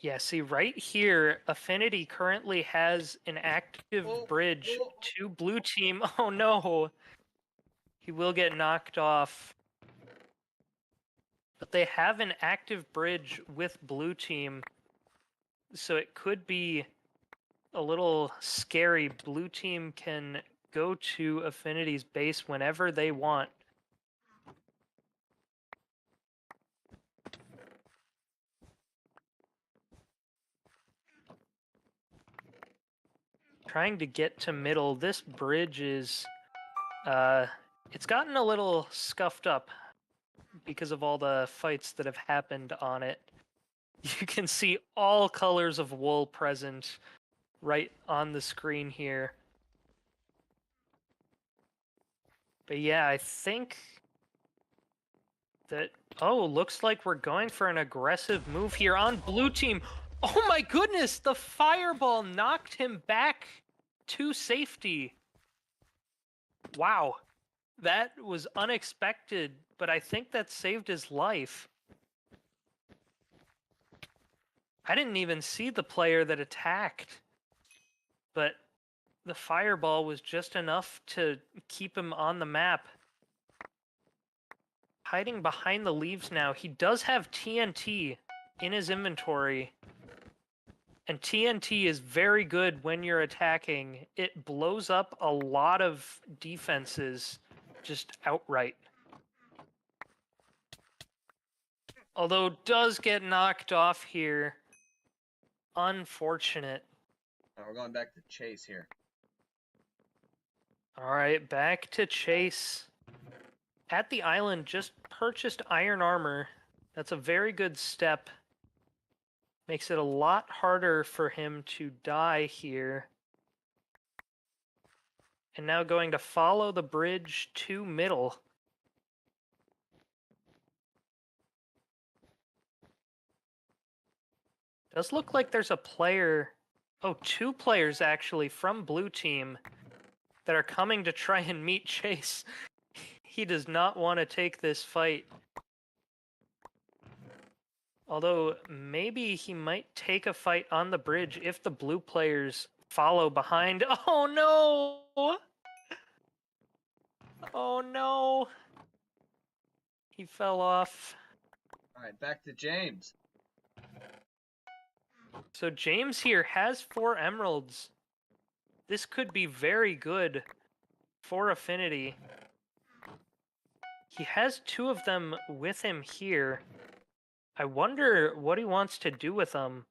Yeah, see, right here, Affinity currently has an active bridge to blue team. Oh no! He will get knocked off. But they have an active bridge with blue team, so it could be a little scary. Blue team can go to Affinity's base whenever they want. Trying to get to middle. This bridge is, it's gotten a little scuffed up because of all the fights that have happened on it. You can see all colors of wool present right on the screen here. But yeah, I think that, oh, looks like we're going for an aggressive move here on blue team. Oh my goodness, the fireball knocked him back to safety. Wow, that was unexpected, but I think that saved his life. I didn't even see the player that attacked, but the fireball was just enough to keep him on the map. Hiding behind the leaves now. He does have TNT in his inventory. And TNT is very good when you're attacking. It blows up a lot of defenses just outright. Although does get knocked off here. Unfortunate. We're going back to Chase here. Alright, back to Chase. At the island, just purchased iron armor. That's a very good step. Makes it a lot harder for him to die here. And now going to follow the bridge to middle. Does look like there's a player Oh, two players actually from blue team that are coming to try and meet Chase. He does not want to take this fight. Although, maybe he might take a fight on the bridge if the blue players follow behind. Oh no! Oh no! He fell off. All right, back to James. So James here has 4 emeralds. This could be very good for Affinity. He has 2 of them with him here. I wonder what he wants to do with them.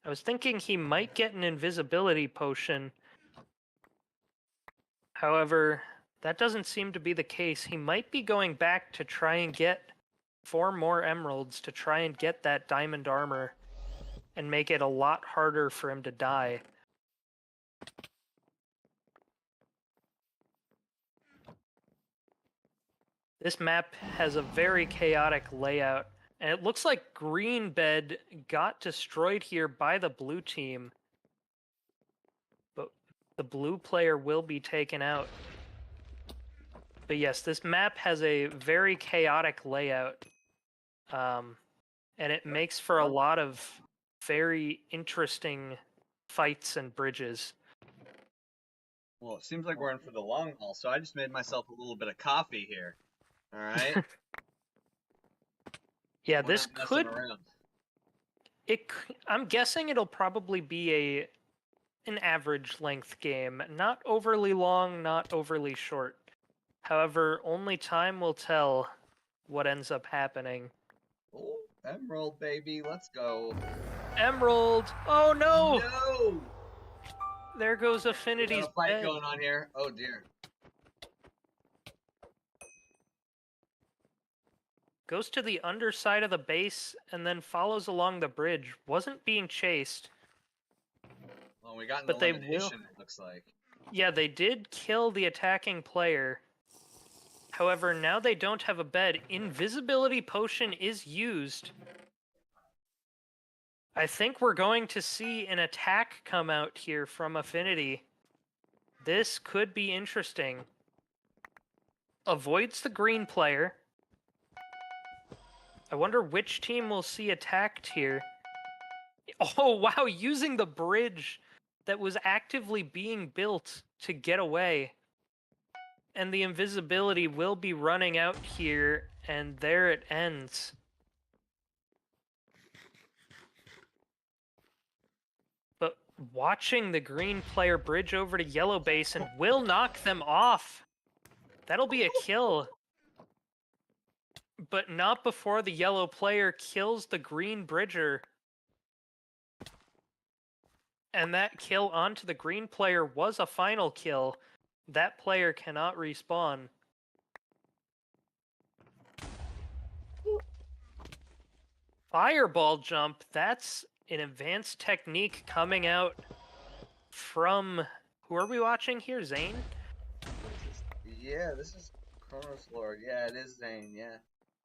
I was thinking he might get an invisibility potion. However, that doesn't seem to be the case. He might be going back to try and get 4 more emeralds to try and get that diamond armor and make it a lot harder for him to die. This map has a very chaotic layout, and it looks like green bed got destroyed here by the blue team. But the blue player will be taken out. But yes, this map has a very chaotic layout. And it makes for a lot of very interesting fights and bridges. Well, it seems like we're in for the long haul, so I just made myself a little bit of coffee here. All right. Yeah, We're this not messing could. around. I'm guessing it'll probably be an average length game, not overly long, not overly short. However, only time will tell what ends up happening. Oh, emerald, baby. Let's go. Emerald! Oh no! No! There goes We Affinity's got a fight bed. going on here. Oh, dear. Goes to the underside of the base and then follows along the bridge. Wasn't being chased. Well, we got an But they will. elimination, it looks like. Yeah, they did kill the attacking player. However, now they don't have a bed. Invisibility potion is used. I think we're going to see an attack come out here from Affinity. This could be interesting. Avoids the green player. I wonder which team will see attacked here. Oh, wow, using the bridge that was actively being built to get away. And the invisibility will be running out here, and there it ends. But watching the green player bridge over to yellow base and will knock them off. That'll be a kill. But not before the yellow player kills the green bridger. And that kill onto the green player was a final kill. That player cannot respawn. Fireball jump, that's an advanced technique coming out from... Who are we watching here, Zane? Yeah, this is Chronos Lord. Yeah, it is Zane, yeah.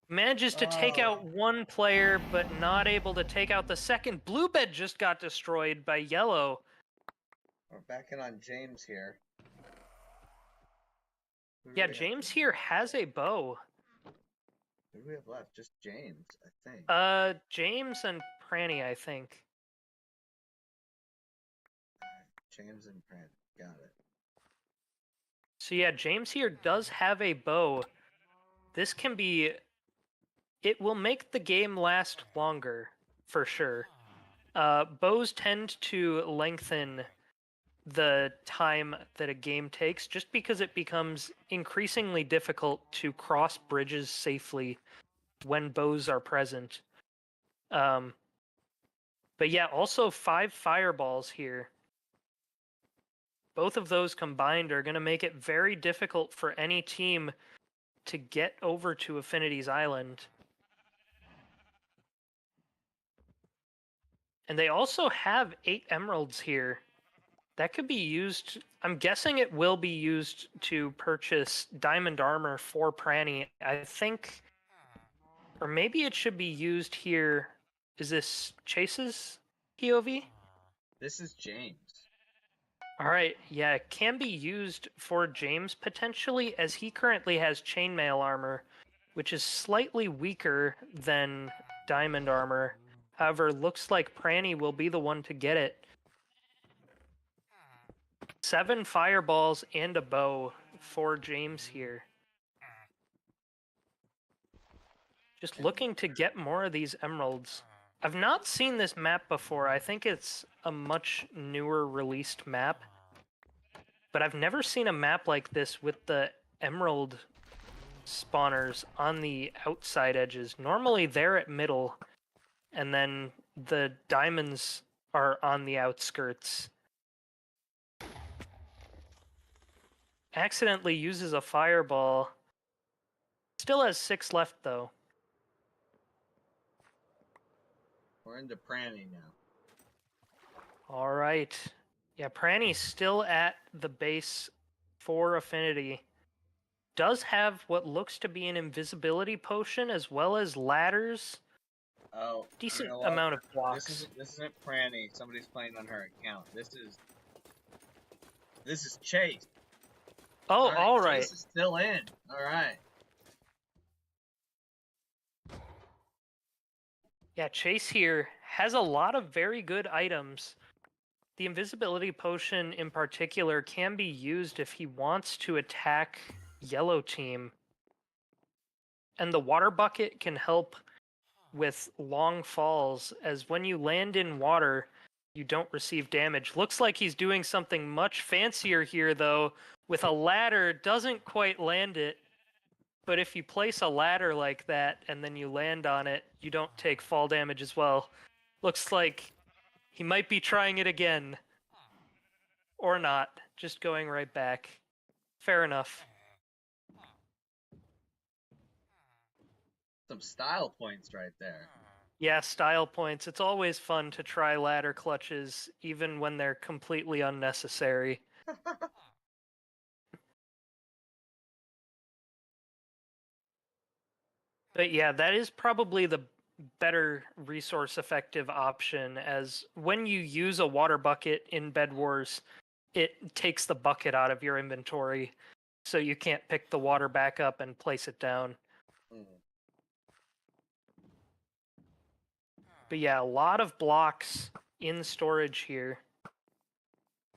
Manages to take out one player, but not able to take out the second. Blue bed just got destroyed by yellow. We're backing on James here. Yeah, James here has a bow. Who do we have left? Just James, I think. James and Pranny, I think. James and Brand. Got it. So yeah, James here does have a bow. This can be... It will make the game last longer, for sure. Bows tend to lengthen the time that a game takes just because it becomes increasingly difficult to cross bridges safely when bows are present. But yeah, also 5 fireballs here. Both of those combined are going to make it very difficult for any team to get over to Affinity's island. And they also have 8 emeralds here. That could be used... I'm guessing it will be used to purchase diamond armor for Pranny. I think... Or maybe it should be used here... Is this Chase's POV? This is James. All right, yeah, it can be used for James potentially, as he currently has chainmail armor, which is slightly weaker than diamond armor. However, looks like Pranny will be the one to get it. 7 fireballs and a bow for James here. Just looking to get more of these emeralds. I've not seen this map before. I think it's a much newer released map. But I've never seen a map like this with the emerald spawners on the outside edges. Normally they're at middle, and then the diamonds are on the outskirts. Accidentally uses a fireball. Still has 6 left, though. We're into Pranny now. All right. Yeah, Pranny's still at the base for Affinity. Does have what looks to be an invisibility potion as well as ladders. Oh, Decent you know what? amount of blocks. This isn't Pranny. Somebody's playing on her account. This is Chase. Oh, all right. Chase is still in. All right. Yeah, Chase here has a lot of very good items. The invisibility potion in particular can be used if he wants to attack yellow team. And the water bucket can help with long falls, as when you land in water, you don't receive damage. Looks like he's doing something much fancier here, though. With a ladder, doesn't quite land it. But if you place a ladder like that and then you land on it, you don't take fall damage as well. Looks like he might be trying it again. Or not, just going right back. Fair enough. Some style points right there. Yeah, style points. It's always fun to try ladder clutches, even when they're completely unnecessary. But yeah, that is probably the better resource effective option, as when you use a water bucket in Bedwars, it takes the bucket out of your inventory, so you can't pick the water back up and place it down. But yeah, a lot of blocks in storage here.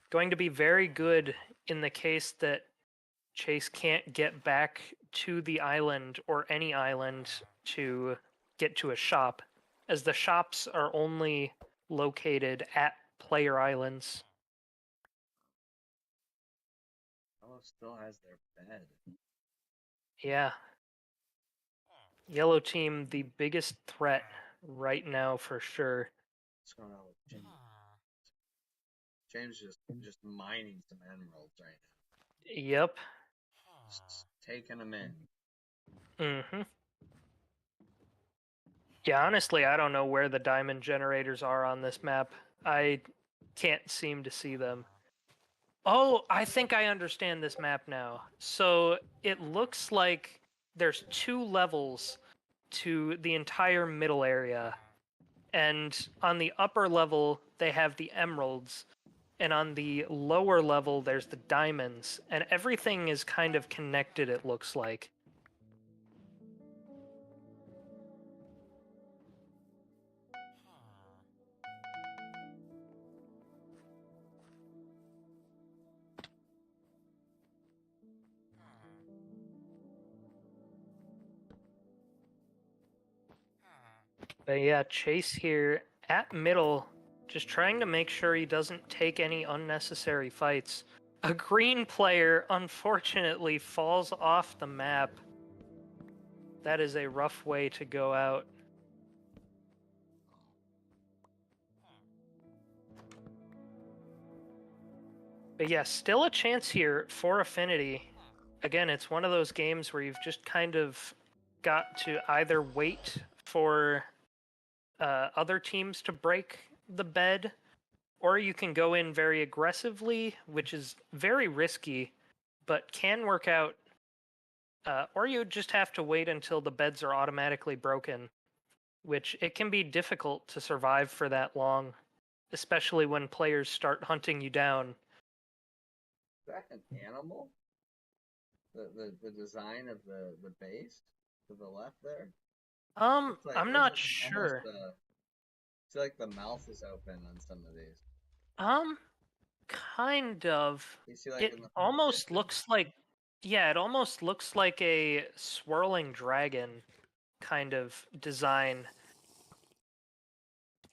Going to be very good in the case that Chase can't get back to the island or any island to get to a shop, as the shops are only located at player islands. Oh, still has their bed. Yeah. Yellow team, the biggest threat right now for sure. What's going on with James? James just mining some emeralds right now. Yep. Just taking them in. Mm-hmm. Yeah, honestly, I don't know where the diamond generators are on this map. I can't seem to see them. Oh, I think I understand this map now. So it looks like there's 2 levels to the entire middle area. And on the upper level, they have the emeralds. And on the lower level, there's the diamonds. And everything is kind of connected, it looks like. But yeah, Chase here at middle, just trying to make sure he doesn't take any unnecessary fights. A green player, unfortunately, falls off the map. That is a rough way to go out. But yeah, still a chance here for Affinity. Again, it's one of those games where you've just kind of got to either wait for other teams to break the bed, or you can go in very aggressively, which is very risky, but can work out. Or you just have to wait until the beds are automatically broken, which it can be difficult to survive for that long. especially when players start hunting you down. Is that an animal? The design of the base to the left there? I'm Looks not like almost sure. I feel like the mouth is open on some of these. Um, kind of. You see like It in the almost distance? looks like, yeah, it almost looks like a swirling dragon kind of design.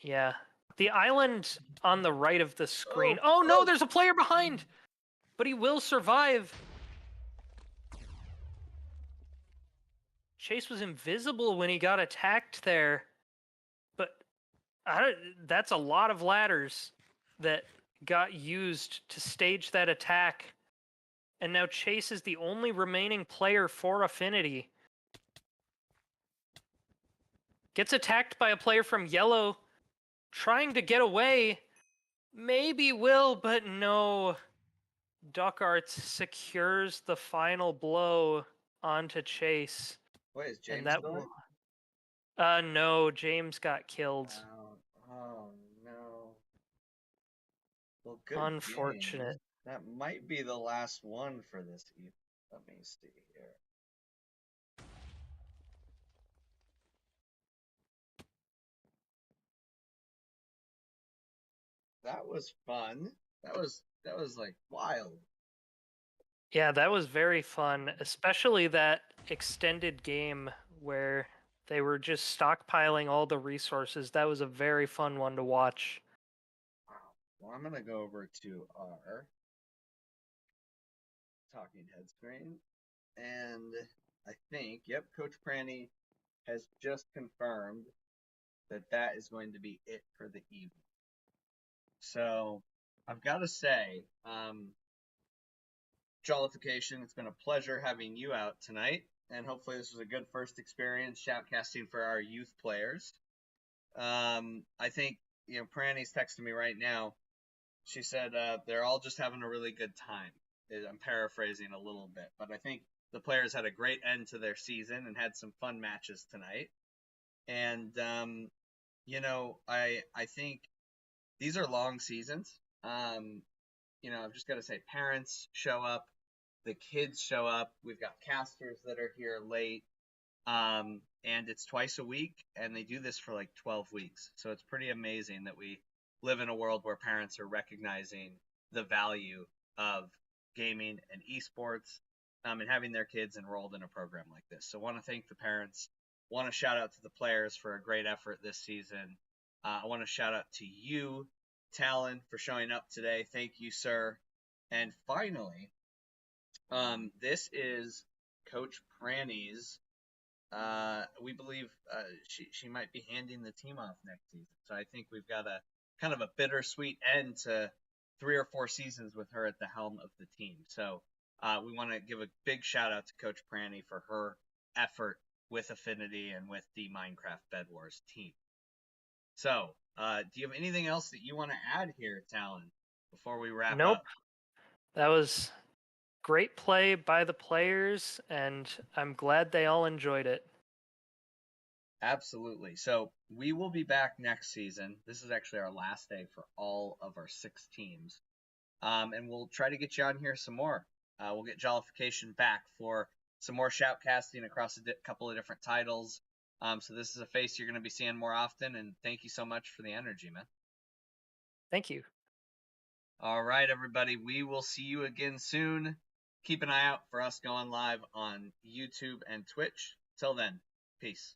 Yeah. The island on the right of the screen. Oh, Oh no, oh! there's a player behind! But he will survive. Chase was invisible when he got attacked there. But that's a lot of ladders that got used to stage that attack. And now Chase is the only remaining player for Affinity. Gets attacked by a player from Yellow, trying to get away. Maybe will, but no. Duck Arts secures the final blow onto Chase. Wait, is And James that still in? will. No, James got killed. Wow. Oh no. Well, good game. Unfortunate. That might be the last one for this evening. Let me see here. That was fun. That was like wild. Yeah, that was very fun, especially that extended game where they were just stockpiling all the resources. That was a very fun one to watch. Wow. Well, I'm gonna go over to our talking head screen, and I think, yep, Coach Pranny has just confirmed that that is going to be it for the evening. So I've got to say, Jollification, it's been a pleasure having you out tonight, and hopefully this was a good first experience shoutcasting for our youth players. I think Pranny's texting me right now. She said they're all just having a really good time. I'm paraphrasing a little bit, but I think the players had a great end to their season and had some fun matches tonight. And I think these are long seasons. I've just got to say, parents show up, the kids show up. We've got casters that are here late, and it's twice a week, and they do this for like 12 weeks. So it's pretty amazing that we live in a world where parents are recognizing the value of gaming and esports, and having their kids enrolled in a program like this. So I want to thank the parents. Want to shout out to the players for a great effort this season. I want to shout out to you, Talon, for showing up today. Thank you, sir. And finally, this is Coach Pranny's. We believe she might be handing the team off next season. So I think we've got a kind of a bittersweet end to 3 or 4 seasons with her at the helm of the team. So we want to give a big shout out to Coach Pranny for her effort with Affinity and with the Minecraft Bedwars team. So, do you have anything else that you want to add here, Talon, before we wrap Nope. up? That was great play by the players, and I'm glad they all enjoyed it. Absolutely. So we will be back next season. This is actually our last day for all of our 6 teams. And we'll try to get you on here some more. We'll get Jollification back for some more shoutcasting across a couple of different titles. So this is a face you're going to be seeing more often. And thank you so much for the energy, man. Thank you. All right, everybody. We will see you again soon. Keep an eye out for us going live on YouTube and Twitch. Till then, peace.